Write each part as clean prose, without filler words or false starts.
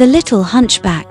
The Little Hunchback.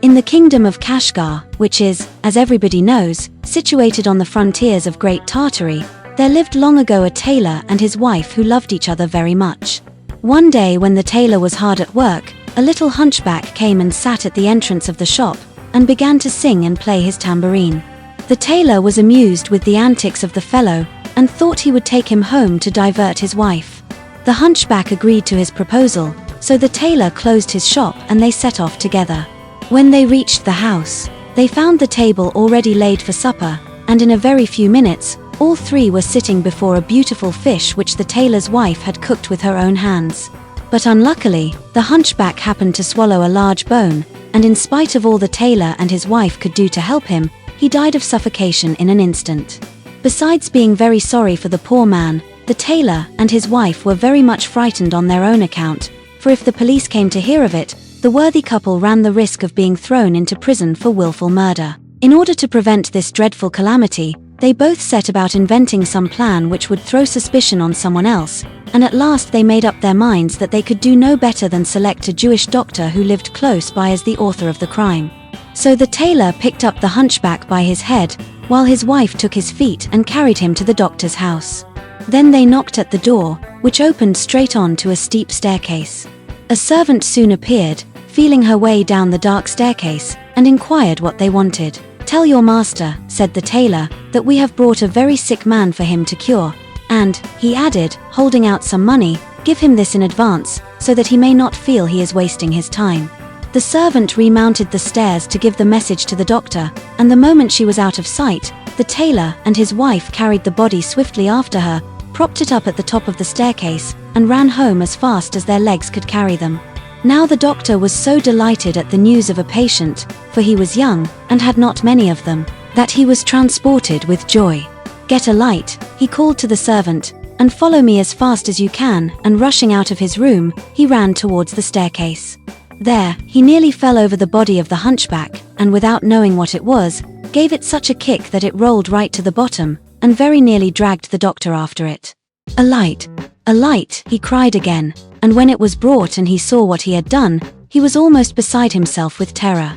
In the kingdom of Kashgar, which is, as everybody knows, situated on the frontiers of Great Tartary, there lived long ago a tailor and his wife who loved each other very much. One day when the tailor was hard at work, a little hunchback came and sat at the entrance of the shop, and began to sing and play his tambourine. The tailor was amused with the antics of the fellow, and thought he would take him home to divert his wife. The hunchback agreed to his proposal, so the tailor closed his shop and they set off together. When they reached the house, they found the table already laid for supper, and in a very few minutes, all three were sitting before a beautiful fish which the tailor's wife had cooked with her own hands. But unluckily, the hunchback happened to swallow a large bone, and in spite of all the tailor and his wife could do to help him, he died of suffocation in an instant. Besides being very sorry for the poor man, the tailor and his wife were very much frightened on their own account, for if the police came to hear of it, the worthy couple ran the risk of being thrown into prison for willful murder. In order to prevent this dreadful calamity, they both set about inventing some plan which would throw suspicion on someone else, and at last they made up their minds that they could do no better than select a Jewish doctor who lived close by as the author of the crime. So the tailor picked up the hunchback by his head, while his wife took his feet and carried him to the doctor's house. Then they knocked at the door, which opened straight on to a steep staircase. A servant soon appeared, feeling her way down the dark staircase, and inquired what they wanted. "Tell your master," said the tailor, "that we have brought a very sick man for him to cure, and," he added, holding out some money, "give him this in advance, so that he may not feel he is wasting his time." The servant remounted the stairs to give the message to the doctor, and the moment she was out of sight, the tailor and his wife carried the body swiftly after her, propped it up at the top of the staircase, and ran home as fast as their legs could carry them. Now the doctor was so delighted at the news of a patient, for he was young, and had not many of them, that he was transported with joy. "Get a light," he called to the servant, "and follow me as fast as you can," and rushing out of his room, he ran towards the staircase. There, he nearly fell over the body of the hunchback, and without knowing what it was, gave it such a kick that it rolled right to the bottom, and very nearly dragged the doctor after it. "A light! A light!" he cried again, and when it was brought and he saw what he had done, he was almost beside himself with terror.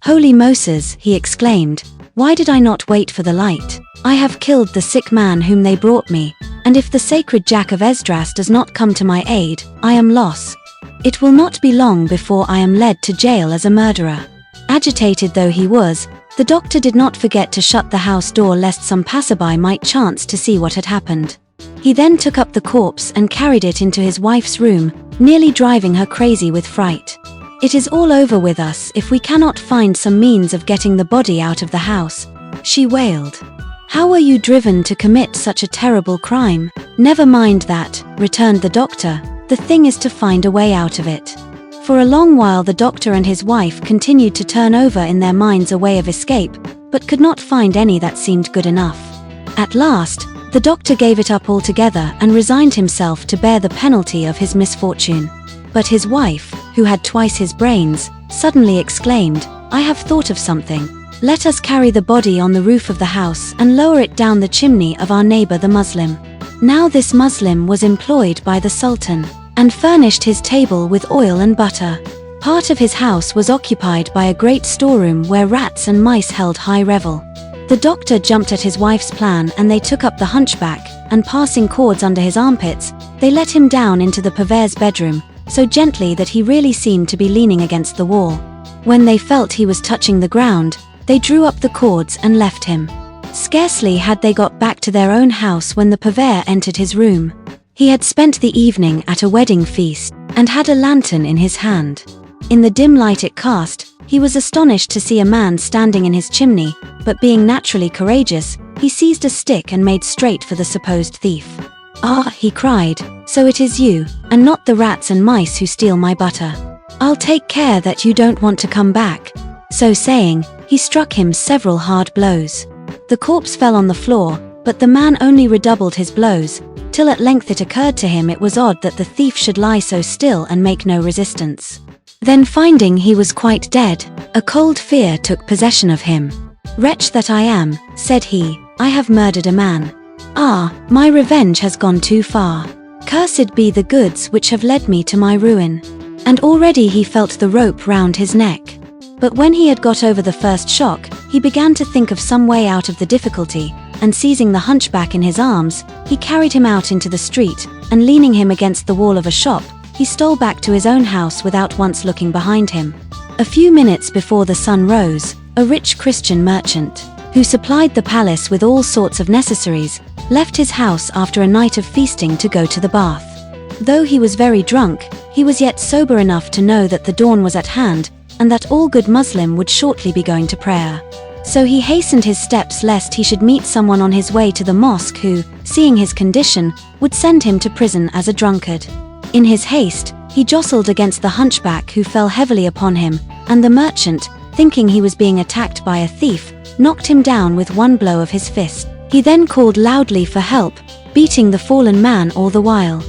"Holy Moses," he exclaimed, "why did I not wait for the light? I have killed the sick man whom they brought me, and if the sacred Jack of Esdras does not come to my aid, I am lost. It will not be long before I am led to jail as a murderer." Agitated though he was, the doctor did not forget to shut the house door lest some passerby might chance to see what had happened. He then took up the corpse and carried it into his wife's room, nearly driving her crazy with fright. "It is all over with us if we cannot find some means of getting the body out of the house," she wailed. "How were you driven to commit such a terrible crime?" "Never mind that," returned the doctor, "the thing is to find a way out of it." For a long while the doctor and his wife continued to turn over in their minds a way of escape, but could not find any that seemed good enough. At last, the doctor gave it up altogether and resigned himself to bear the penalty of his misfortune. But his wife, who had twice his brains, suddenly exclaimed, "I have thought of something. Let us carry the body on the roof of the house and lower it down the chimney of our neighbor the Muslim." Now this Muslim was employed by the Sultan, and furnished his table with oil and butter. Part of his house was occupied by a great storeroom where rats and mice held high revel. The doctor jumped at his wife's plan and they took up the hunchback, and passing cords under his armpits, they let him down into the purveyor's bedroom, so gently that he really seemed to be leaning against the wall. When they felt he was touching the ground, they drew up the cords and left him. Scarcely had they got back to their own house when the purveyor entered his room. He had spent the evening at a wedding feast, and had a lantern in his hand. In the dim light it cast, he was astonished to see a man standing in his chimney, but being naturally courageous, he seized a stick and made straight for the supposed thief. "Ah," he cried, "so it is you, and not the rats and mice who steal my butter. I'll take care that you don't want to come back." So saying, he struck him several hard blows. The corpse fell on the floor, but the man only redoubled his blows, till at length it occurred to him it was odd that the thief should lie so still and make no resistance. Then finding he was quite dead, a cold fear took possession of him. "Wretch that I am," said he, "I have murdered a man. Ah, my revenge has gone too far. Cursed be the goods which have led me to my ruin." and already he felt the rope round his neck. But when he had got over the first shock, he began to think of some way out of the difficulty, and seizing the hunchback in his arms, he carried him out into the street, and leaning him against the wall of a shop, he stole back to his own house without once looking behind him. A few minutes before the sun rose, a rich Christian merchant, who supplied the palace with all sorts of necessaries, left his house after a night of feasting to go to the bath. Though he was very drunk, he was yet sober enough to know that the dawn was at hand, and that all good Muslim would shortly be going to prayer. So he hastened his steps lest he should meet someone on his way to the mosque who, seeing his condition, would send him to prison as a drunkard. In his haste, he jostled against the hunchback who fell heavily upon him, and the merchant, thinking he was being attacked by a thief, knocked him down with one blow of his fist. He then called loudly for help, beating the fallen man all the while.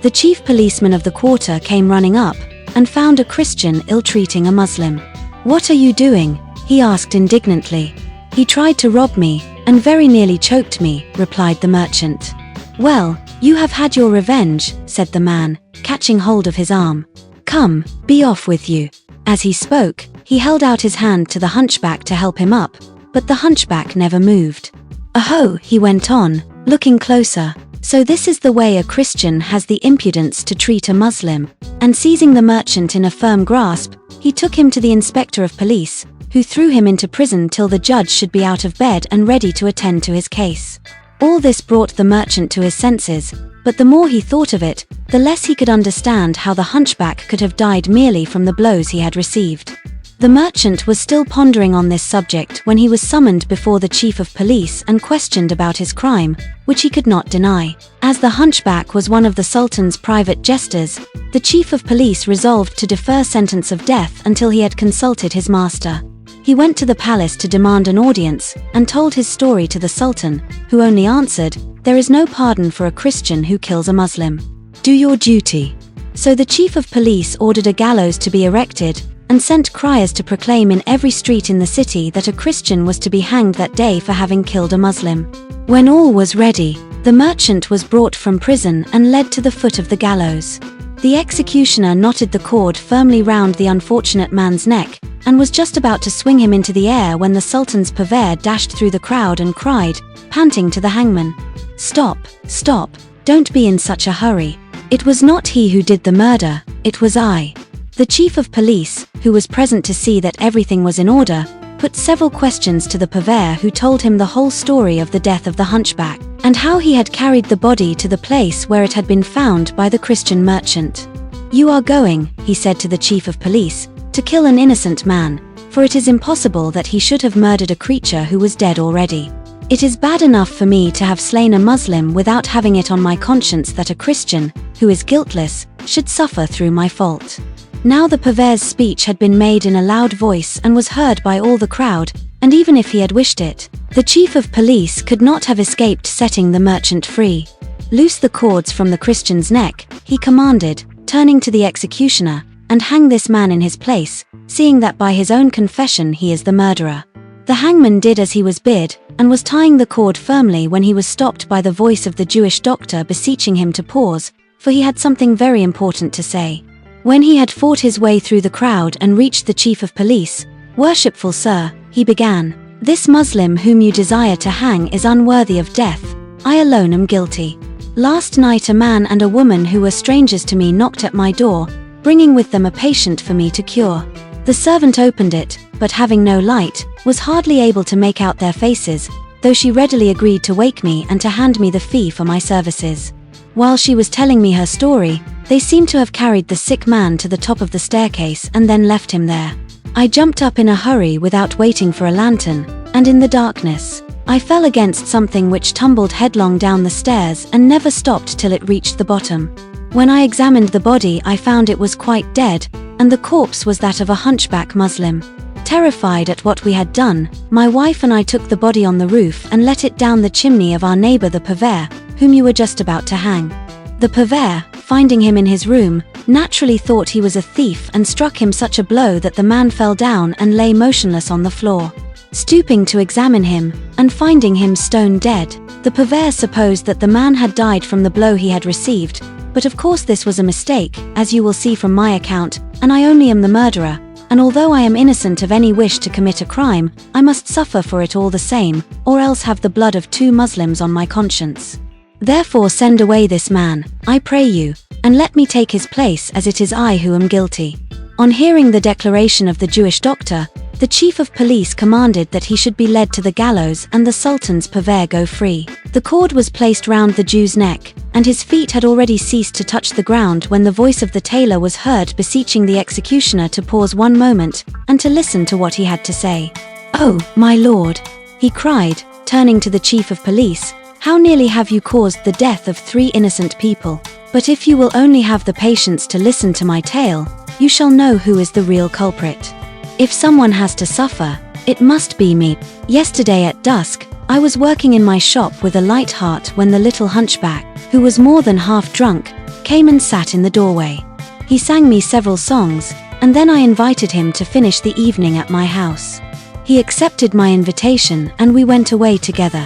The chief policeman of the quarter came running up, and found a Christian ill-treating a Muslim. "What are you doing?" he asked indignantly. "He tried to rob me, and very nearly choked me," replied the merchant. "Well, you have had your revenge," said the man, catching hold of his arm. "Come, be off with you." As he spoke, he held out his hand to the hunchback to help him up, but the hunchback never moved. "Aho," he went on, looking closer. "So this is the way a Christian has the impudence to treat a Muslim." And seizing the merchant in a firm grasp, he took him to the inspector of police, who threw him into prison till the judge should be out of bed and ready to attend to his case. All this brought the merchant to his senses, but the more he thought of it, the less he could understand how the hunchback could have died merely from the blows he had received. The merchant was still pondering on this subject when he was summoned before the chief of police and questioned about his crime, which he could not deny. As the hunchback was one of the Sultan's private jesters, the chief of police resolved to defer sentence of death until he had consulted his master. He went to the palace to demand an audience, and told his story to the Sultan, who only answered, "There is no pardon for a Christian who kills a Muslim. Do your duty." So the chief of police ordered a gallows to be erected, and sent criers to proclaim in every street in the city that a Christian was to be hanged that day for having killed a Muslim. When all was ready, the merchant was brought from prison and led to the foot of the gallows. The executioner knotted the cord firmly round the unfortunate man's neck, and was just about to swing him into the air when the Sultan's purveyor dashed through the crowd and cried, panting to the hangman, "Stop, stop, don't be in such a hurry. It was not he who did the murder, it was I." The chief of police, who was present to see that everything was in order, put several questions to the purveyor, who told him the whole story of the death of the hunchback, and how he had carried the body to the place where it had been found by the Christian merchant. "You are going," he said to the chief of police, "to kill an innocent man, for it is impossible that he should have murdered a creature who was dead already. It is bad enough for me to have slain a Muslim without having it on my conscience that a Christian, who is guiltless, should suffer through my fault." Now the purveyor's speech had been made in a loud voice and was heard by all the crowd, and even if he had wished it, the chief of police could not have escaped setting the merchant free. "Loose the cords from the Christian's neck," he commanded, turning to the executioner, "and hang this man in his place, seeing that by his own confession he is the murderer." The hangman did as he was bid, and was tying the cord firmly when he was stopped by the voice of the Jewish doctor beseeching him to pause, for he had something very important to say. When he had fought his way through the crowd and reached the chief of police, "Worshipful sir," he began, "this Muslim whom you desire to hang is unworthy of death. I alone am guilty. Last night a man and a woman who were strangers to me knocked at my door, bringing with them a patient for me to cure. The servant opened it, but having no light, was hardly able to make out their faces, though she readily agreed to wake me and to hand me the fee for my services. While she was telling me her story, they seemed to have carried the sick man to the top of the staircase and then left him there. I jumped up in a hurry without waiting for a lantern, and in the darkness, I fell against something which tumbled headlong down the stairs and never stopped till it reached the bottom. When I examined the body, I found it was quite dead, and the corpse was that of a hunchback Muslim. Terrified at what we had done, my wife and I took the body on the roof and let it down the chimney of our neighbor the purveyor, whom you were just about to hang. The purveyor, finding him in his room, naturally thought he was a thief and struck him such a blow that the man fell down and lay motionless on the floor. Stooping to examine him, and finding him stone dead, the purveyor supposed that the man had died from the blow he had received, But of course this was a mistake, as you will see from my account, and I only am the murderer, and although I am innocent of any wish to commit a crime, I must suffer for it all the same, or else have the blood of 2 Muslims on my conscience. Therefore send away this man, I pray you, and let me take his place, as it is I who am guilty." On hearing the declaration of the Jewish doctor, the chief of police commanded that he should be led to the gallows and the Sultan's purveyor go free. The cord was placed round the Jew's neck, and his feet had already ceased to touch the ground when the voice of the tailor was heard beseeching the executioner to pause one moment, and to listen to what he had to say. "Oh, my lord," he cried, turning to the chief of police, "how nearly have you caused the death of 3 innocent people? But if you will only have the patience to listen to my tale, you shall know who is the real culprit. If someone has to suffer, it must be me. Yesterday at dusk, I was working in my shop with a light heart when the little hunchback, who was more than half drunk, came and sat in the doorway. He sang me several songs, and then I invited him to finish the evening at my house. He accepted my invitation and we went away together.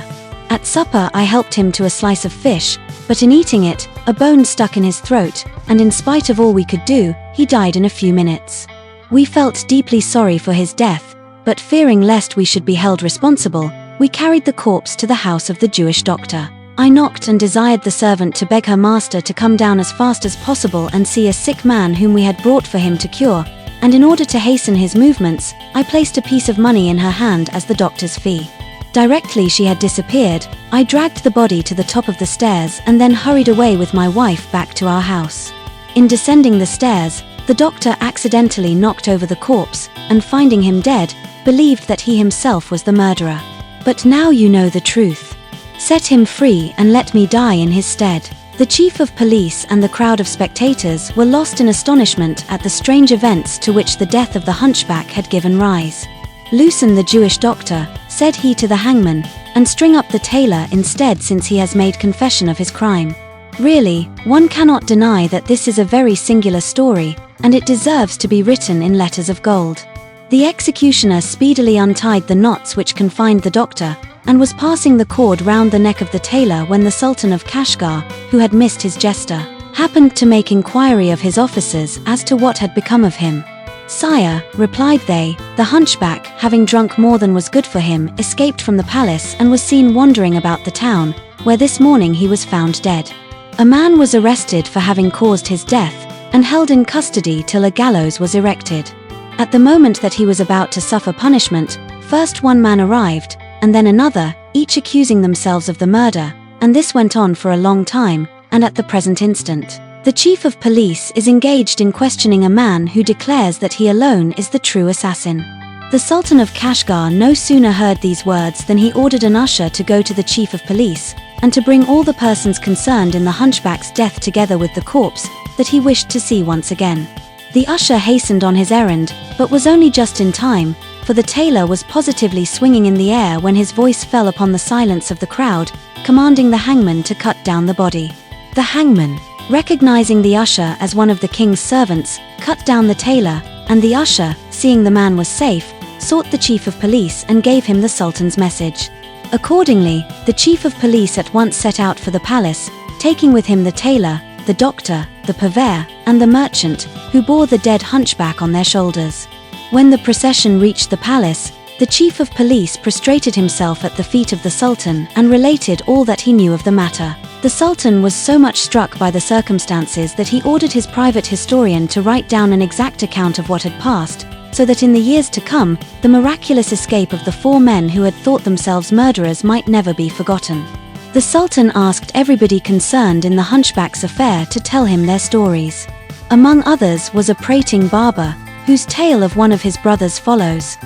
At supper I helped him to a slice of fish, but in eating it, a bone stuck in his throat, and in spite of all we could do, he died in a few minutes. We felt deeply sorry for his death, but fearing lest we should be held responsible, we carried the corpse to the house of the Jewish doctor. I knocked and desired the servant to beg her master to come down as fast as possible and see a sick man whom we had brought for him to cure, and in order to hasten his movements, I placed a piece of money in her hand as the doctor's fee. Directly she had disappeared, I dragged the body to the top of the stairs and then hurried away with my wife back to our house. In descending the stairs, the doctor accidentally knocked over the corpse, and finding him dead, believed that he himself was the murderer. But now you know the truth. Set him free and let me die in his stead." The chief of police and the crowd of spectators were lost in astonishment at the strange events to which the death of the hunchback had given rise. "Loosen the Jewish doctor," said he to the hangman, "and string up the tailor instead, since he has made confession of his crime." Really, one cannot deny that this is a very singular story, and it deserves to be written in letters of gold. The executioner speedily untied the knots which confined the doctor, and was passing the cord round the neck of the tailor when the Sultan of Kashgar, who had missed his jester, happened to make inquiry of his officers as to what had become of him. "Sire," replied they, "the hunchback, having drunk more than was good for him, escaped from the palace and was seen wandering about the town, where this morning he was found dead. A man was arrested for having caused his death, and held in custody till a gallows was erected. At the moment that he was about to suffer punishment, first one man arrived, and then another, each accusing themselves of the murder, and this went on for a long time, and at the present instant, the chief of police is engaged in questioning a man who declares that he alone is the true assassin." The Sultan of Kashgar no sooner heard these words than he ordered an usher to go to the chief of police, and to bring all the persons concerned in the hunchback's death together with the corpse, that he wished to see once again. The usher hastened on his errand, but was only just in time, for the tailor was positively swinging in the air when his voice fell upon the silence of the crowd, commanding the hangman to cut down the body. The hangman, recognizing the usher as one of the king's servants, cut down the tailor, and the usher, seeing the man was safe, sought the chief of police and gave him the Sultan's message. Accordingly, the chief of police at once set out for the palace, taking with him the tailor, the doctor, the purveyor, and the merchant, who bore the dead hunchback on their shoulders. When the procession reached the palace, the chief of police prostrated himself at the feet of the Sultan and related all that he knew of the matter. The Sultan was so much struck by the circumstances that he ordered his private historian to write down an exact account of what had passed, so that in the years to come, the miraculous escape of the 4 men who had thought themselves murderers might never be forgotten. The Sultan asked everybody concerned in the hunchback's affair to tell him their stories. Among others was a prating barber, whose tale of one of his brothers follows.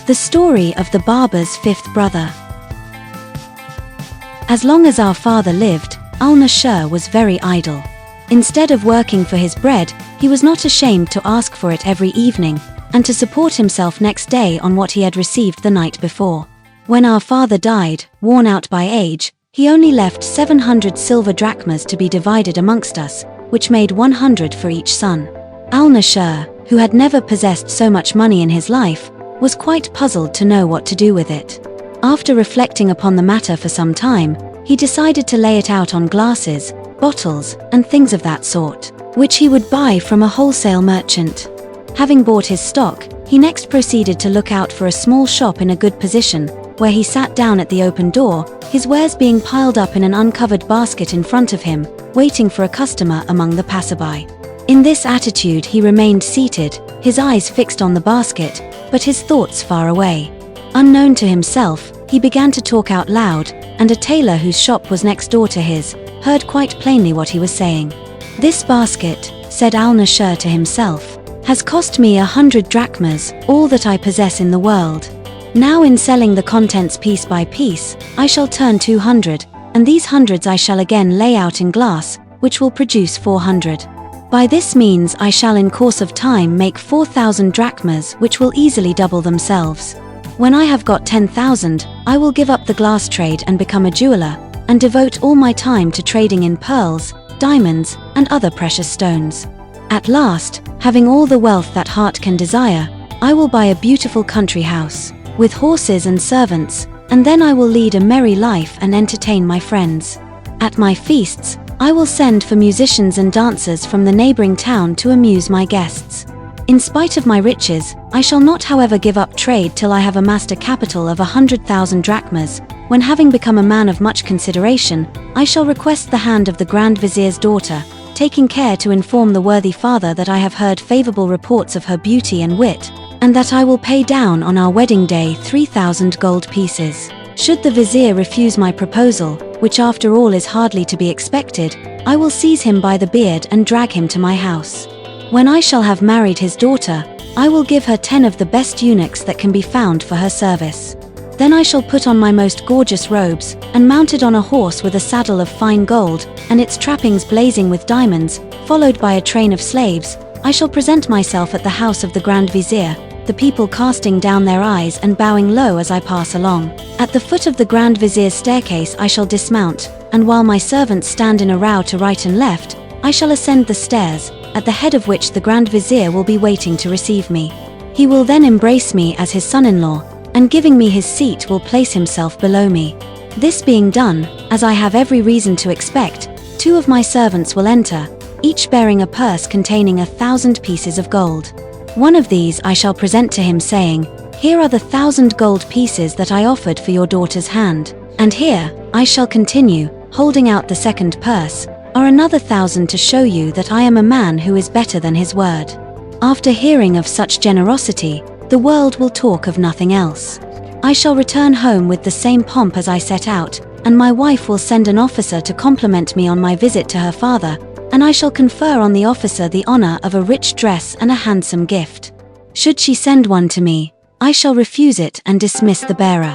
The story of the barber's 5th brother. As long as our father lived, Al-Nashir was very idle. Instead of working for his bread, he was not ashamed to ask for it every evening, and to support himself next day on what he had received the night before. When our father died, worn out by age, he only left 700 silver drachmas to be divided amongst us, which made 100 for each son. Al-Nashir, who had never possessed so much money in his life, was quite puzzled to know what to do with it. After reflecting upon the matter for some time, he decided to lay it out on glasses, bottles, and things of that sort, which he would buy from a wholesale merchant. Having bought his stock, he next proceeded to look out for a small shop in a good position, where he sat down at the open door, his wares being piled up in an uncovered basket in front of him, waiting for a customer among the passerby. In this attitude he remained seated, his eyes fixed on the basket, but his thoughts far away. Unknown to himself, he began to talk out loud, and a tailor whose shop was next door to his, heard quite plainly what he was saying. "This basket," said al-Nashir to himself, "has cost me 100 drachmas, all that I possess in the world. Now in selling the contents piece by piece, I shall turn 200, and these hundreds I shall again lay out in glass, which will produce 400. By this means I shall in course of time make 4,000 drachmas, which will easily double themselves. When I have got 10,000, I will give up the glass trade and become a jeweler, and devote all my time to trading in pearls, diamonds, and other precious stones. At last, having all the wealth that heart can desire, I will buy a beautiful country house, with horses and servants, and then I will lead a merry life and entertain my friends. At my feasts, I will send for musicians and dancers from the neighboring town to amuse my guests. In spite of my riches, I shall not however give up trade till I have amassed a capital of 100,000 drachmas, when having become a man of much consideration, I shall request the hand of the Grand Vizier's daughter, taking care to inform the worthy father that I have heard favorable reports of her beauty and wit, and that I will pay down on our wedding day 3,000 gold pieces. Should the vizier refuse my proposal, which after all is hardly to be expected, I will seize him by the beard and drag him to my house. When I shall have married his daughter, I will give her 10 of the best eunuchs that can be found for her service. Then I shall put on my most gorgeous robes, and mounted on a horse with a saddle of fine gold, and its trappings blazing with diamonds, followed by a train of slaves, I shall present myself at the house of the Grand Vizier, the people casting down their eyes and bowing low as I pass along. At the foot of the Grand Vizier's staircase I shall dismount, and while my servants stand in a row to right and left, I shall ascend the stairs, at the head of which the Grand Vizier will be waiting to receive me. He will then embrace me as his son-in-law, and giving me his seat will place himself below me. This being done, as I have every reason to expect, 2 of my servants will enter, each bearing a purse containing 1,000 pieces of gold. One of these I shall present to him saying, "Here are the 1,000 gold pieces that I offered for your daughter's hand, and here," I shall continue, holding out the second purse, "are another 1,000 to show you that I am a man who is better than his word." After hearing of such generosity, the world will talk of nothing else. I shall return home with the same pomp as I set out, and my wife will send an officer to compliment me on my visit to her father, and I shall confer on the officer the honor of a rich dress and a handsome gift. Should she send one to me, I shall refuse it and dismiss the bearer.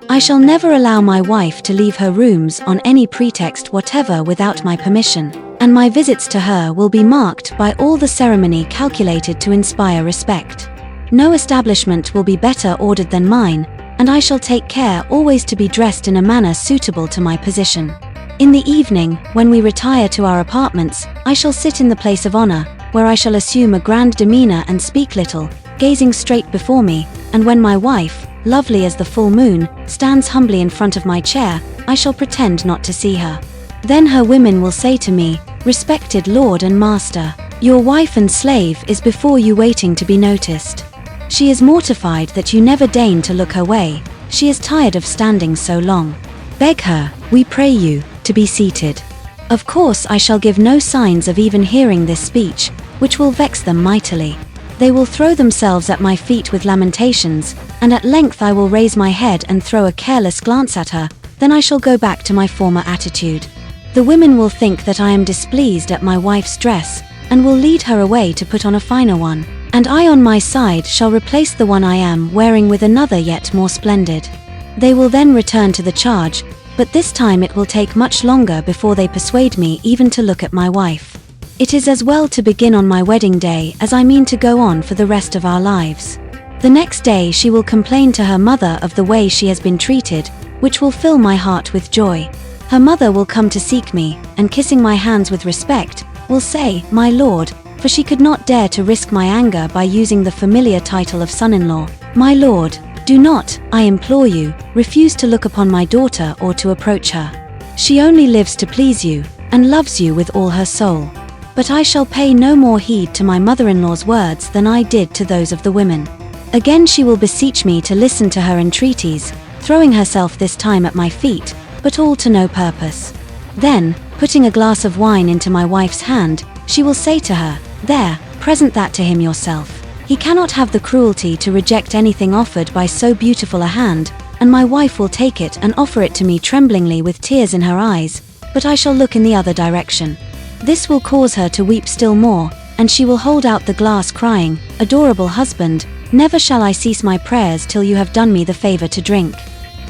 I shall never allow my wife to leave her rooms on any pretext whatever without my permission, and my visits to her will be marked by all the ceremony calculated to inspire respect. No establishment will be better ordered than mine, and I shall take care always to be dressed in a manner suitable to my position. In the evening, when we retire to our apartments, I shall sit in the place of honor, where I shall assume a grand demeanor and speak little, gazing straight before me, and when my wife, lovely as the full moon, stands humbly in front of my chair, I shall pretend not to see her. Then her women will say to me, "Respected lord and master, your wife and slave is before you waiting to be noticed. She is mortified that you never deign to look her way, she is tired of standing so long. Beg her, we pray you, to be seated." Of course I shall give no signs of even hearing this speech, which will vex them mightily. They will throw themselves at my feet with lamentations, and at length I will raise my head and throw a careless glance at her, then I shall go back to my former attitude. The women will think that I am displeased at my wife's dress, and will lead her away to put on a finer one, and I on my side shall replace the one I am wearing with another yet more splendid. They will then return to the charge, but this time it will take much longer before they persuade me even to look at my wife. It is as well to begin on my wedding day as I mean to go on for the rest of our lives. The next day she will complain to her mother of the way she has been treated, which will fill my heart with joy. Her mother will come to seek me, and kissing my hands with respect, will say, "My lord," for she could not dare to risk my anger by using the familiar title of son-in-law. "My lord, do not, I implore you, refuse to look upon my daughter or to approach her. She only lives to please you, and loves you with all her soul. But I shall pay no more heed to my mother-in-law's words than I did to those of the women. Again she will beseech me to listen to her entreaties, throwing herself this time at my feet, but all to no purpose. Then, putting a glass of wine into my wife's hand, she will say to her, "There, present that to him yourself. He cannot have the cruelty to reject anything offered by so beautiful a hand," and my wife will take it and offer it to me tremblingly with tears in her eyes, but I shall look in the other direction. This will cause her to weep still more, and she will hold out the glass crying, "Adorable husband, never shall I cease my prayers till you have done me the favor to drink."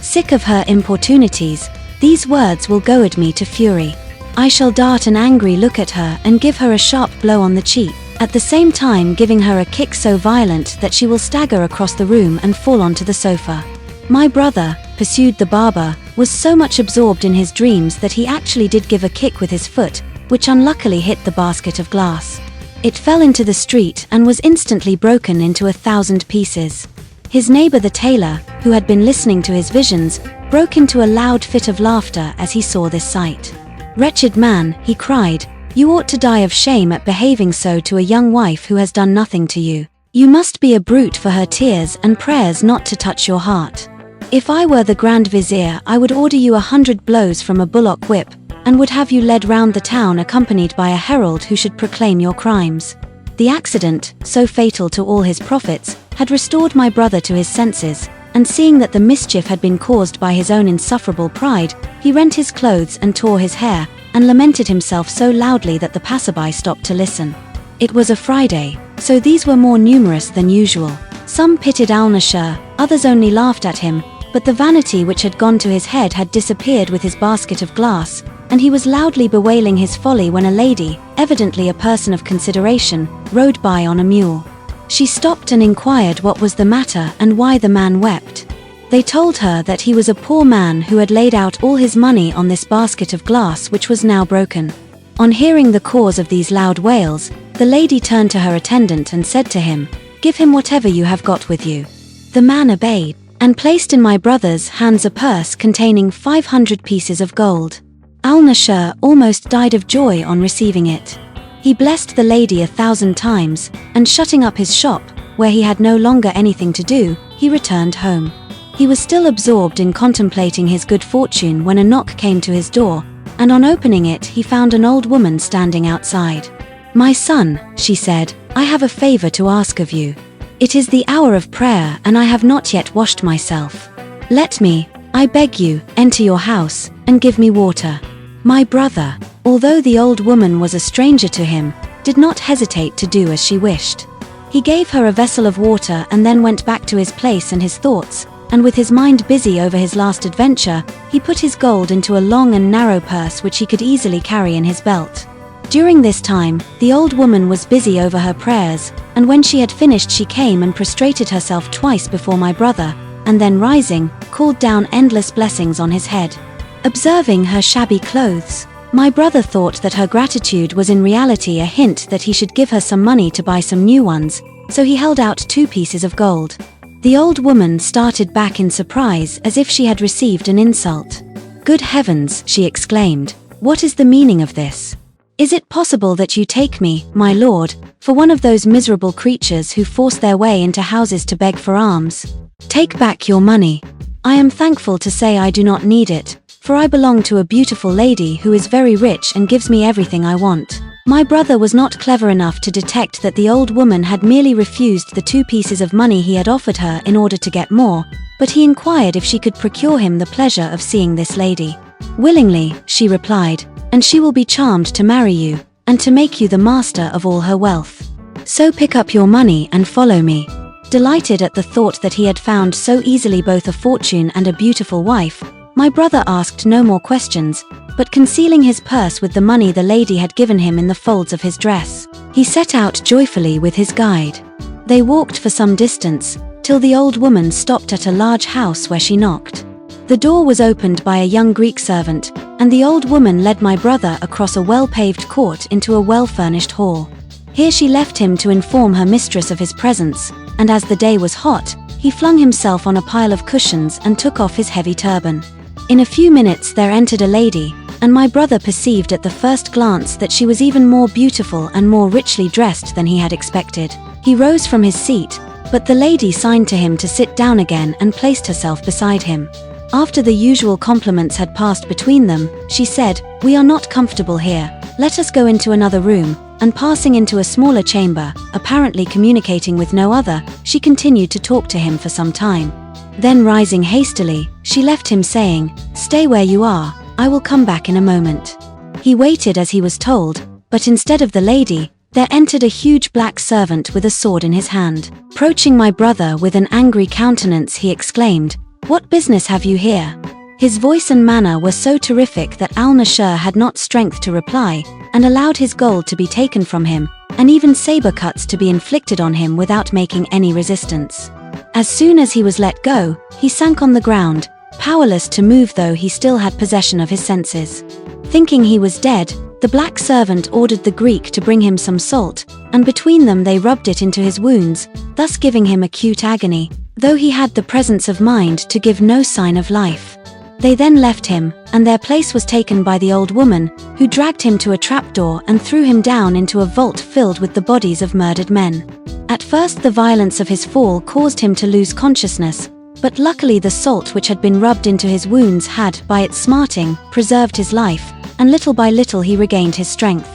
Sick of her importunities, these words will goad me to fury. I shall dart an angry look at her and give her a sharp blow on the cheek, at the same time giving her a kick so violent that she will stagger across the room and fall onto the sofa. My brother, pursued the barber, was so much absorbed in his dreams that he actually did give a kick with his foot, which unluckily hit the basket of glass. It fell into the street and was instantly broken into 1,000 pieces. His neighbor the tailor, who had been listening to his visions, broke into a loud fit of laughter as he saw this sight. "Wretched man," he cried, "you ought to die of shame at behaving so to a young wife who has done nothing to you. You must be a brute for her tears and prayers not to touch your heart. If I were the Grand Vizier, I would order you 100 blows from a bullock whip, and would have you led round the town accompanied by a herald who should proclaim your crimes." The accident, so fatal to all his profits, had restored my brother to his senses, and seeing that the mischief had been caused by his own insufferable pride, he rent his clothes and tore his hair, and lamented himself so loudly that the passerby stopped to listen. It was a Friday, so these were more numerous than usual. Some pitied Al-Nashir, others only laughed at him, but the vanity which had gone to his head had disappeared with his basket of glass, and he was loudly bewailing his folly when a lady, evidently a person of consideration, rode by on a mule. She stopped and inquired what was the matter and why the man wept. They told her that he was a poor man who had laid out all his money on this basket of glass which was now broken. On hearing the cause of these loud wails, the lady turned to her attendant and said to him, "Give him whatever you have got with you." The man obeyed, and placed in my brother's hands a purse containing 500 pieces of gold. Al-Nashir almost died of joy on receiving it. He blessed the lady 1,000 times, and shutting up his shop, where he had no longer anything to do, he returned home. He was still absorbed in contemplating his good fortune when a knock came to his door, and on opening it he found an old woman standing outside. "My son," she said, "I have a favor to ask of you. It is the hour of prayer and I have not yet washed myself. Let me, I beg you, enter your house, and give me water." My brother, although the old woman was a stranger to him, did not hesitate to do as she wished. He gave her a vessel of water and then went back to his place and his thoughts, and with his mind busy over his last adventure, he put his gold into a long and narrow purse which he could easily carry in his belt. During this time, the old woman was busy over her prayers, and when she had finished she came and prostrated herself twice before my brother, and then rising, called down endless blessings on his head. Observing her shabby clothes, my brother thought that her gratitude was in reality a hint that he should give her some money to buy some new ones, so he held out 2 pieces of gold. The old woman started back in surprise as if she had received an insult. "Good heavens," she exclaimed, "what is the meaning of this? Is it possible that you take me, my lord, for one of those miserable creatures who force their way into houses to beg for alms? Take back your money. I am thankful to say I do not need it, for I belong to a beautiful lady who is very rich and gives me everything I want." My brother was not clever enough to detect that the old woman had merely refused the 2 pieces of money he had offered her in order to get more, but he inquired if she could procure him the pleasure of seeing this lady. "Willingly," she replied, "and she will be charmed to marry you, and to make you the master of all her wealth. So pick up your money and follow me." Delighted at the thought that he had found so easily both a fortune and a beautiful wife, my brother asked no more questions, but concealing his purse with the money the lady had given him in the folds of his dress, he set out joyfully with his guide. They walked for some distance, till the old woman stopped at a large house where she knocked. The door was opened by a young Greek servant, and the old woman led my brother across a well-paved court into a well-furnished hall. Here she left him to inform her mistress of his presence, and as the day was hot, he flung himself on a pile of cushions and took off his heavy turban. In a few minutes there entered a lady, and my brother perceived at the first glance that she was even more beautiful and more richly dressed than he had expected. He rose from his seat, but the lady signed to him to sit down again and placed herself beside him. After the usual compliments had passed between them, she said, "We are not comfortable here. Let us go into another room," and passing into a smaller chamber, apparently communicating with no other, she continued to talk to him for some time. Then rising hastily, she left him saying, "Stay where you are, I will come back in a moment." He waited as he was told, but instead of the lady, there entered a huge black servant with a sword in his hand. Approaching my brother with an angry countenance, he exclaimed, "What business have you here?" His voice and manner were so terrific that al-Nashir had not strength to reply, and allowed his gold to be taken from him, and even saber cuts to be inflicted on him without making any resistance. As soon as he was let go, he sank on the ground, powerless to move though he still had possession of his senses. Thinking he was dead, the black servant ordered the Greek to bring him some salt, and between them they rubbed it into his wounds, thus giving him acute agony, though he had the presence of mind to give no sign of life. They then left him, and their place was taken by the old woman, who dragged him to a trapdoor and threw him down into a vault filled with the bodies of murdered men. At first the violence of his fall caused him to lose consciousness, but luckily the salt which had been rubbed into his wounds had, by its smarting, preserved his life, and little by little he regained his strength.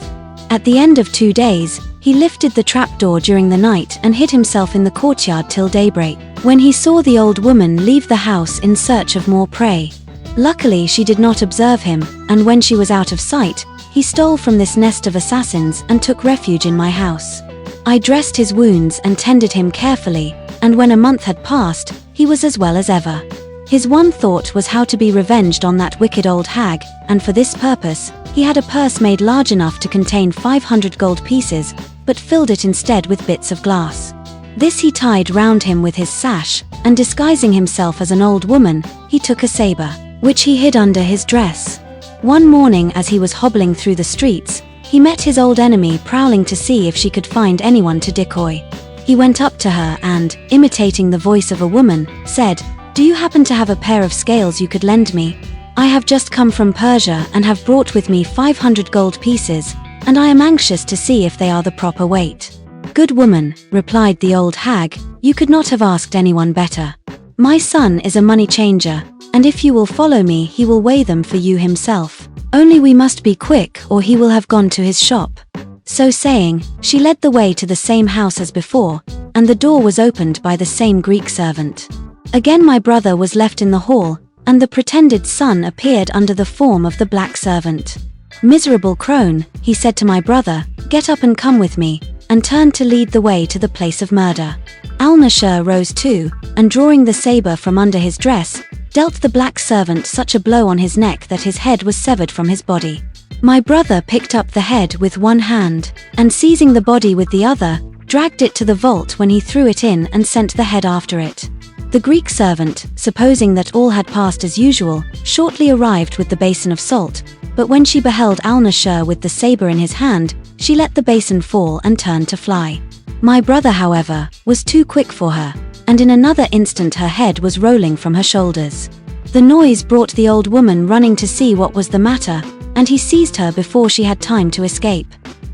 At the end of 2 days, he lifted the trapdoor during the night and hid himself in the courtyard till daybreak, when he saw the old woman leave the house in search of more prey. Luckily she did not observe him, and when she was out of sight, he stole from this nest of assassins and took refuge in my house. I dressed his wounds and tended him carefully, and when a month had passed, he was as well as ever. His one thought was how to be revenged on that wicked old hag, and for this purpose, he had a purse made large enough to contain 500 gold pieces, but filled it instead with bits of glass. This he tied round him with his sash, and disguising himself as an old woman, he took a saber, which he hid under his dress. One morning as he was hobbling through the streets, he met his old enemy prowling to see if she could find anyone to decoy. He went up to her and, imitating the voice of a woman, said, "Do you happen to have a pair of scales you could lend me? I have just come from Persia and have brought with me 500 gold pieces, and I am anxious to see if they are the proper weight." "Good woman," replied the old hag, "you could not have asked anyone better. My son is a money changer, and if you will follow me he will weigh them for you himself. Only we must be quick or he will have gone to his shop." So saying, she led the way to the same house as before, and the door was opened by the same Greek servant. Again my brother was left in the hall, and the pretended son appeared under the form of the black servant. "Miserable crone," he said to my brother, "get up and come with me," and turned to lead the way to the place of murder. Al-Nashir rose too, and drawing the saber from under his dress, dealt the black servant such a blow on his neck that his head was severed from his body. My brother picked up the head with one hand, and seizing the body with the other, dragged it to the vault when he threw it in and sent the head after it. The Greek servant, supposing that all had passed as usual, shortly arrived with the basin of salt, but when she beheld Al-Nashir with the saber in his hand, she let the basin fall and turned to fly. My brother, however, was too quick for her, and in another instant her head was rolling from her shoulders. The noise brought the old woman running to see what was the matter, and he seized her before she had time to escape.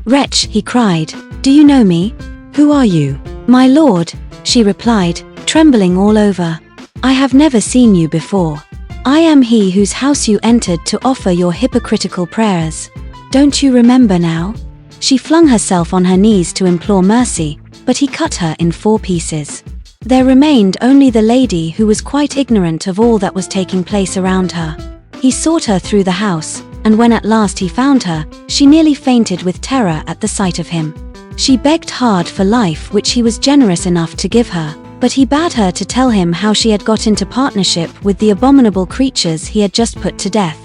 "Wretch," he cried, "do you know me? Who are you?" "My lord," she replied, trembling all over. "I have never seen you before. I am he whose house you entered to offer your hypocritical prayers. Don't you remember now?" She flung herself on her knees to implore mercy, but he cut her in 4 pieces. There remained only the lady, who was quite ignorant of all that was taking place around her. He sought her through the house, and when at last he found her, she nearly fainted with terror at the sight of him. She begged hard for life, which he was generous enough to give her, but he bade her to tell him how she had got into partnership with the abominable creatures he had just put to death.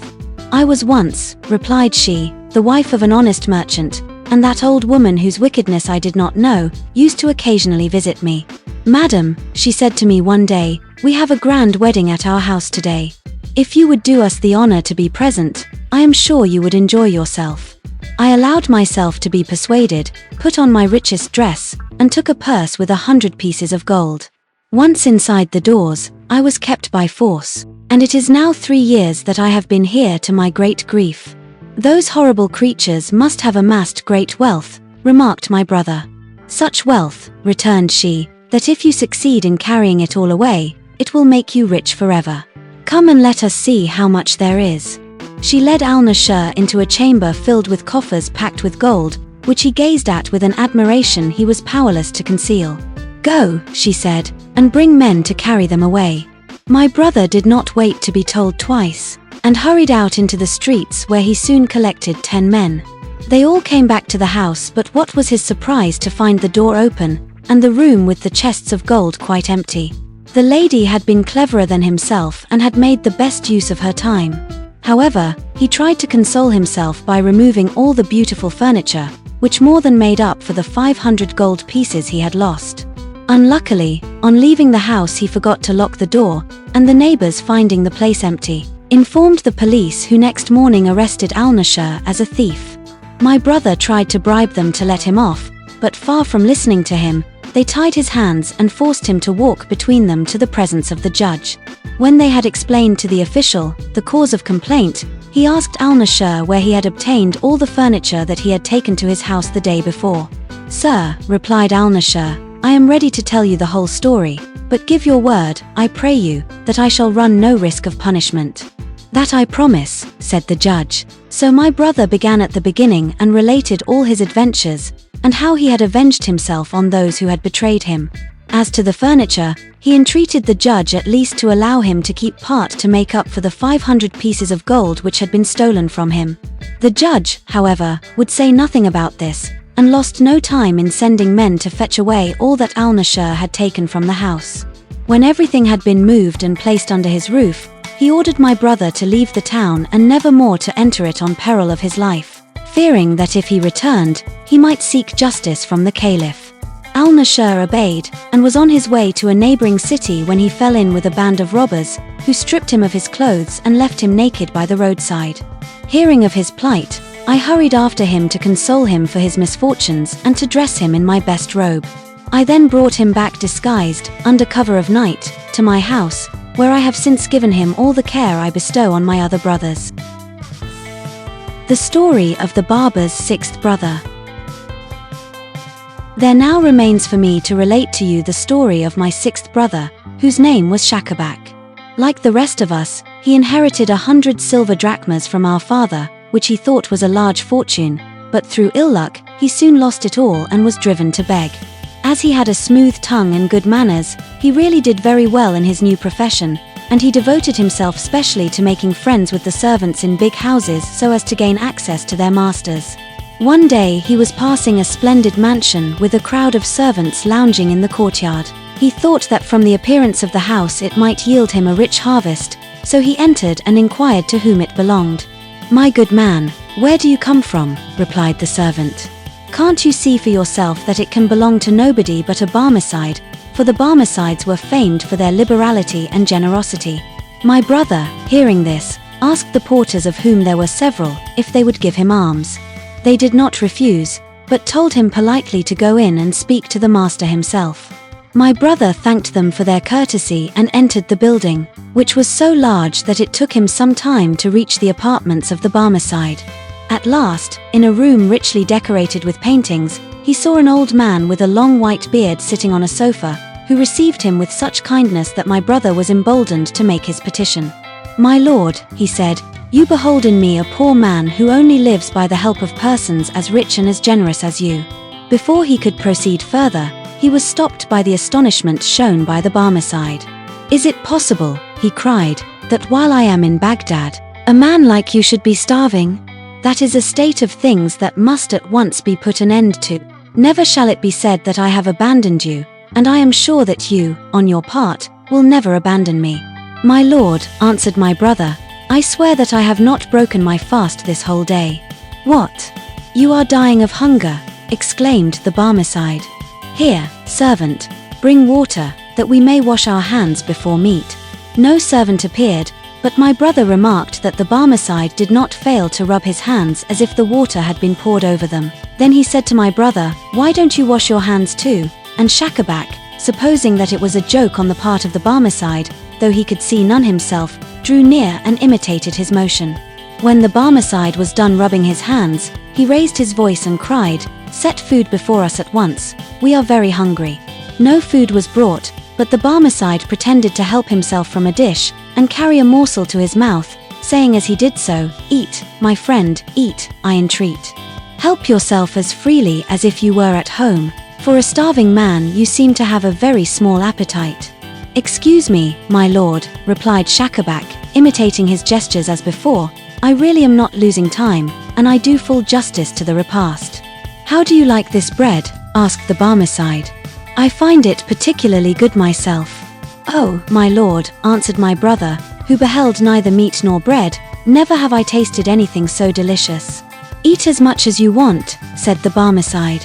"I was once," replied she, "the wife of an honest merchant, and that old woman whose wickedness I did not know, used to occasionally visit me. Madam," she said to me one day, "we have a grand wedding at our house today. If you would do us the honor to be present, I am sure you would enjoy yourself." I allowed myself to be persuaded, put on my richest dress, and took a purse with 100 pieces of gold. Once inside the doors, I was kept by force, and it is now 3 years that I have been here to my great grief. Those horrible creatures must have amassed great wealth, remarked my brother. Such wealth, returned she, that if you succeed in carrying it all away, it will make you rich forever. Come and let us see how much there is. She led al-Nashir into a chamber filled with coffers packed with gold, which he gazed at with an admiration he was powerless to conceal. Go, she said, and bring men to carry them away. My brother did not wait to be told twice, and hurried out into the streets where he soon collected 10 men. They all came back to the house, but what was his surprise to find the door open, and the room with the chests of gold quite empty. The lady had been cleverer than himself and had made the best use of her time. However, he tried to console himself by removing all the beautiful furniture, which more than made up for the 500 gold pieces he had lost. Unluckily, on leaving the house he forgot to lock the door, and the neighbors, finding the place empty, informed the police, who next morning arrested al-Nashir as a thief. My brother tried to bribe them to let him off, but far from listening to him, they tied his hands and forced him to walk between them to the presence of the judge. When they had explained to the official the cause of complaint, he asked al-Nashir where he had obtained all the furniture that he had taken to his house the day before. Sir, replied al-Nashir, I am ready to tell you the whole story, but give your word, I pray you, that I shall run no risk of punishment. That I promise, said the judge. So my brother began at the beginning and related all his adventures, and how he had avenged himself on those who had betrayed him. As to the furniture, he entreated the judge at least to allow him to keep part to make up for the 500 pieces of gold which had been stolen from him. The judge, however, would say nothing about this, and lost no time in sending men to fetch away all that al-Nashir had taken from the house. When everything had been moved and placed under his roof, he ordered my brother to leave the town and never more to enter it on peril of his life, fearing that if he returned, he might seek justice from the caliph. Al-Nashir obeyed, and was on his way to a neighboring city when he fell in with a band of robbers, who stripped him of his clothes and left him naked by the roadside. Hearing of his plight, I hurried after him to console him for his misfortunes and to dress him in my best robe. I then brought him back disguised, under cover of night, to my house, where I have since given him all the care I bestow on my other brothers. The story of the Barber's 6th brother. There now remains for me to relate to you the story of my 6th brother, whose name was Shakabak. Like the rest of us, he inherited 100 silver drachmas from our father, which he thought was a large fortune, but through ill luck, he soon lost it all and was driven to beg. As he had a smooth tongue and good manners, he really did very well in his new profession, and he devoted himself specially to making friends with the servants in big houses so as to gain access to their masters. One day he was passing a splendid mansion with a crowd of servants lounging in the courtyard. He thought that from the appearance of the house it might yield him a rich harvest, so he entered and inquired to whom it belonged. My good man, where do you come from? Replied the servant. Can't you see for yourself that it can belong to nobody but a Barmecide, for the Barmecides were famed for their liberality and generosity. My brother, hearing this, asked the porters, of whom there were several, if they would give him alms. They did not refuse, but told him politely to go in and speak to the master himself. My brother thanked them for their courtesy and entered the building, which was so large that it took him some time to reach the apartments of the Barmecide. At last, in a room richly decorated with paintings, he saw an old man with a long white beard sitting on a sofa, who received him with such kindness that my brother was emboldened to make his petition. My lord, he said, you behold in me a poor man who only lives by the help of persons as rich and as generous as you. Before he could proceed further, he was stopped by the astonishment shown by the Barmecide. Is it possible, he cried, that while I am in Baghdad, a man like you should be starving? That is a state of things that must at once be put an end to. Never shall it be said that I have abandoned you, and I am sure that you, on your part, will never abandon me. My lord, answered my brother, I swear that I have not broken my fast this whole day. What? You are dying of hunger, exclaimed the Barmecide. Here, servant, bring water, that we may wash our hands before meat. No servant appeared, but my brother remarked that the Barmecide did not fail to rub his hands as if the water had been poured over them. Then he said to my brother, why don't you wash your hands too? And Shakabak, supposing that it was a joke on the part of the Barmecide, though he could see none himself, drew near and imitated his motion. When the Barmecide was done rubbing his hands, he raised his voice and cried, "Set food before us at once, we are very hungry." No food was brought, but the Barmecide pretended to help himself from a dish, and carry a morsel to his mouth, saying as he did so, "Eat, my friend, eat, I entreat. Help yourself as freely as if you were at home. For a starving man you seem to have a very small appetite." "Excuse me, my lord," replied Schacabac, imitating his gestures as before, "I really am not losing time, and I do full justice to the repast." "How do you like this bread?" asked the Barmecide. "I find it particularly good myself." "Oh, my lord," answered my brother, who beheld neither meat nor bread, "never have I tasted anything so delicious." "Eat as much as you want," said the Barmecide.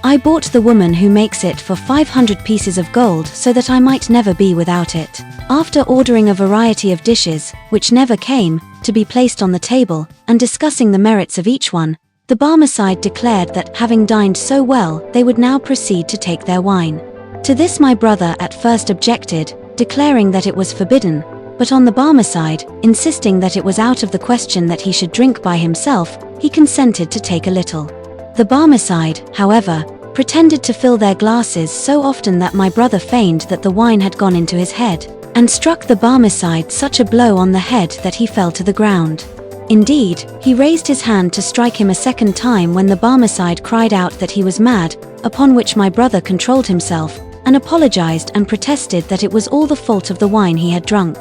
"I bought the woman who makes it for 500 pieces of gold so that I might never be without it." After ordering a variety of dishes, which never came, to be placed on the table, and discussing the merits of each one, the Barmecide declared that, having dined so well, they would now proceed to take their wine. To this my brother at first objected, declaring that it was forbidden, but on the Barmecide, insisting that it was out of the question that he should drink by himself, he consented to take a little. The Barmecide, however, pretended to fill their glasses so often that my brother feigned that the wine had gone into his head, and struck the Barmecide such a blow on the head that he fell to the ground. Indeed, he raised his hand to strike him a second time when the Barmecide cried out that he was mad, upon which my brother controlled himself, and apologized and protested that it was all the fault of the wine he had drunk.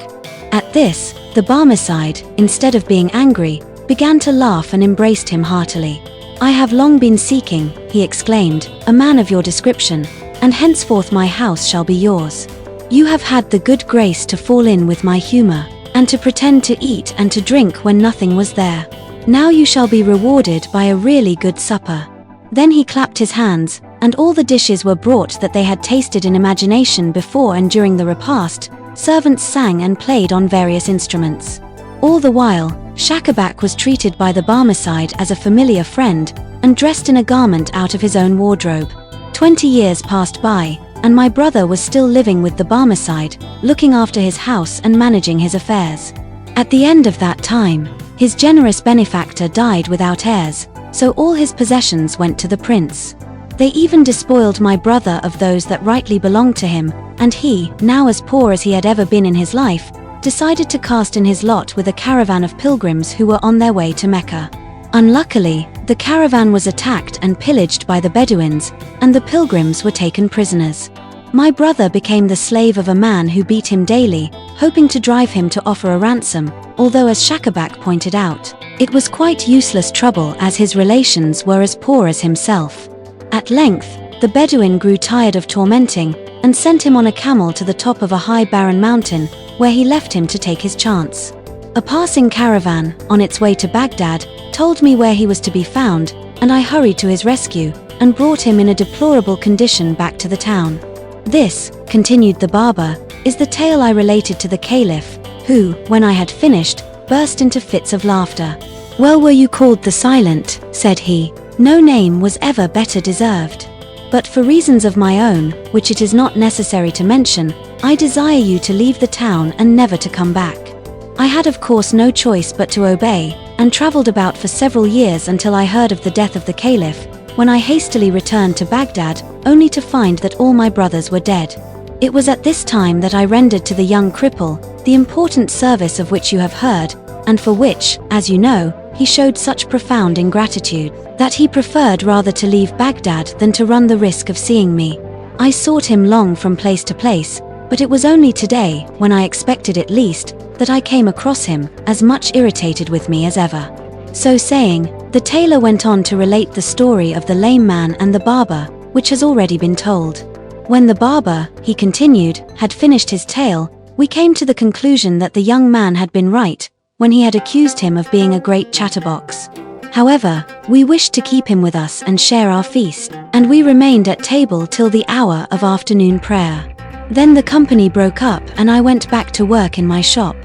At this, the Barmecide, instead of being angry, began to laugh and embraced him heartily. "I have long been seeking," he exclaimed, "a man of your description, and henceforth my house shall be yours. You have had the good grace to fall in with my humor, and to pretend to eat and to drink when nothing was there. Now you shall be rewarded by a really good supper." Then he clapped his hands, and all the dishes were brought that they had tasted in imagination before and during the repast. Servants sang and played on various instruments. All the while, Schacabac was treated by the Barmecide as a familiar friend, and dressed in a garment out of his own wardrobe. 20 years passed by, and my brother was still living with the Barmecide, looking after his house and managing his affairs. At the end of that time, his generous benefactor died without heirs, so all his possessions went to the prince. They even despoiled my brother of those that rightly belonged to him, and he, now as poor as he had ever been in his life, decided to cast in his lot with a caravan of pilgrims who were on their way to Mecca. Unluckily, the caravan was attacked and pillaged by the Bedouins, and the pilgrims were taken prisoners. My brother became the slave of a man who beat him daily, hoping to drive him to offer a ransom, although as Schacabac pointed out, it was quite useless trouble as his relations were as poor as himself. At length, the Bedouin grew tired of tormenting, and sent him on a camel to the top of a high barren mountain, where he left him to take his chance. A passing caravan, on its way to Baghdad, told me where he was to be found, and I hurried to his rescue, and brought him in a deplorable condition back to the town. "This," continued the barber, "is the tale I related to the Caliph, who, when I had finished, burst into fits of laughter. 'Well were you called the Silent,' said he, 'no name was ever better deserved. But for reasons of my own, which it is not necessary to mention, I desire you to leave the town and never to come back.' I had of course no choice but to obey, and travelled about for several years until I heard of the death of the Caliph, when I hastily returned to Baghdad, only to find that all my brothers were dead. It was at this time that I rendered to the young cripple the important service of which you have heard, and for which, as you know, he showed such profound ingratitude, that he preferred rather to leave Baghdad than to run the risk of seeing me. I sought him long from place to place, but it was only today, when I expected it least, that I came across him, as much irritated with me as ever." So saying, the tailor went on to relate the story of the lame man and the barber, which has already been told. When the barber, he continued, had finished his tale, we came to the conclusion that the young man had been right, when he had accused him of being a great chatterbox. However, we wished to keep him with us and share our feast, and we remained at table till the hour of afternoon prayer. Then the company broke up and I went back to work in my shop.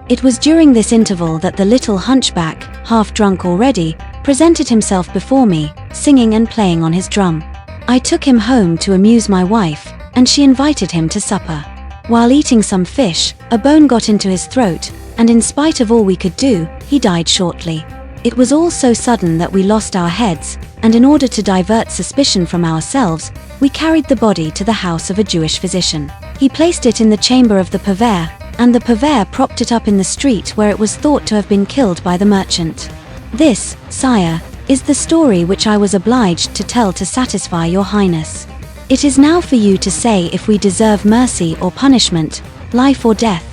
It was during this interval that the little hunchback, half drunk already, presented himself before me, singing and playing on his drum. I took him home to amuse my wife, and she invited him to supper. While eating some fish, a bone got into his throat, and in spite of all we could do, he died shortly. It was all so sudden that we lost our heads, and in order to divert suspicion from ourselves, we carried the body to the house of a Jewish physician. He placed it in the chamber of the purveyor, and the purveyor propped it up in the street where it was thought to have been killed by the merchant. This, sire, is the story which I was obliged to tell to satisfy your highness. It is now for you to say if we deserve mercy or punishment, life or death."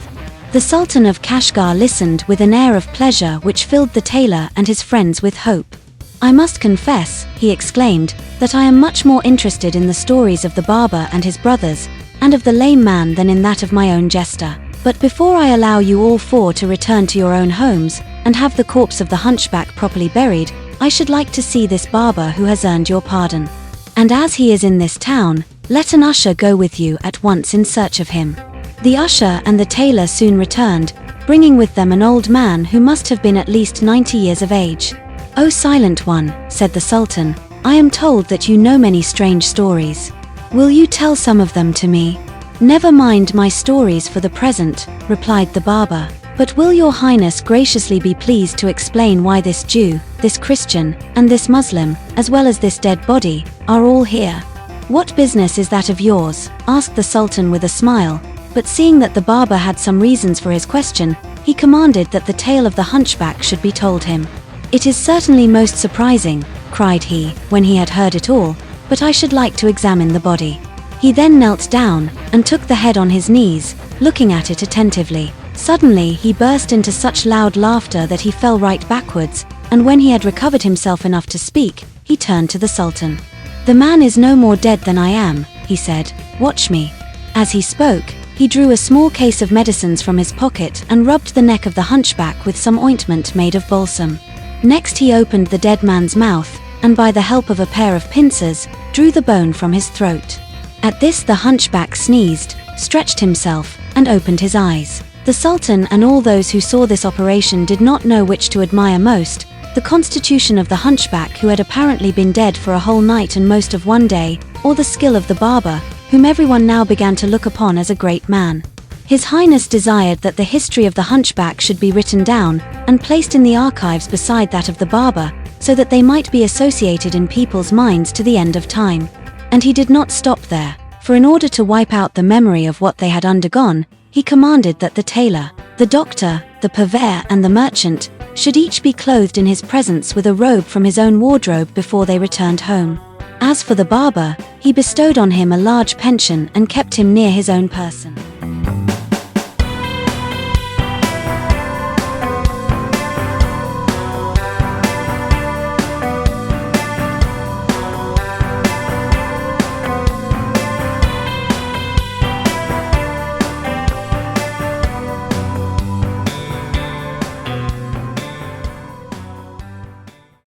The Sultan of Kashgar listened with an air of pleasure which filled the tailor and his friends with hope. "I must confess," he exclaimed, "that I am much more interested in the stories of the barber and his brothers, and of the lame man than in that of my own jester. But before I allow you all four to return to your own homes, and have the corpse of the hunchback properly buried, I should like to see this barber who has earned your pardon. And as he is in this town, let an usher go with you at once in search of him." The usher and the tailor soon returned, bringing with them an old man who must have been at least 90 years of age. "O silent one," said the Sultan, "I am told that you know many strange stories. Will you tell some of them to me?" "Never mind my stories for the present," replied the barber, "but will your highness graciously be pleased to explain why this Jew, this Christian, and this Muslim, as well as this dead body, are all here?" "What business is that of yours?" asked the Sultan with a smile, but seeing that the barber had some reasons for his question, he commanded that the tale of the hunchback should be told him. "It is certainly most surprising," cried he, when he had heard it all, "but I should like to examine the body." He then knelt down, and took the head on his knees, looking at it attentively. Suddenly he burst into such loud laughter that he fell right backwards, and when he had recovered himself enough to speak, he turned to the Sultan. "The man is no more dead than I am," he said. "Watch me." As he spoke, he drew a small case of medicines from his pocket and rubbed the neck of the hunchback with some ointment made of balsam. Next he opened the dead man's mouth, and by the help of a pair of pincers, drew the bone from his throat. At this the hunchback sneezed, stretched himself, and opened his eyes. The Sultan and all those who saw this operation did not know which to admire most, the constitution of the hunchback who had apparently been dead for a whole night and most of one day, or the skill of the barber, whom everyone now began to look upon as a great man. His Highness desired that the history of the hunchback should be written down, and placed in the archives beside that of the barber, so that they might be associated in people's minds to the end of time. And he did not stop there, for in order to wipe out the memory of what they had undergone, he commanded that the tailor, the doctor, the purveyor and the merchant should each be clothed in his presence with a robe from his own wardrobe before they returned home. As for the barber, he bestowed on him a large pension and kept him near his own person.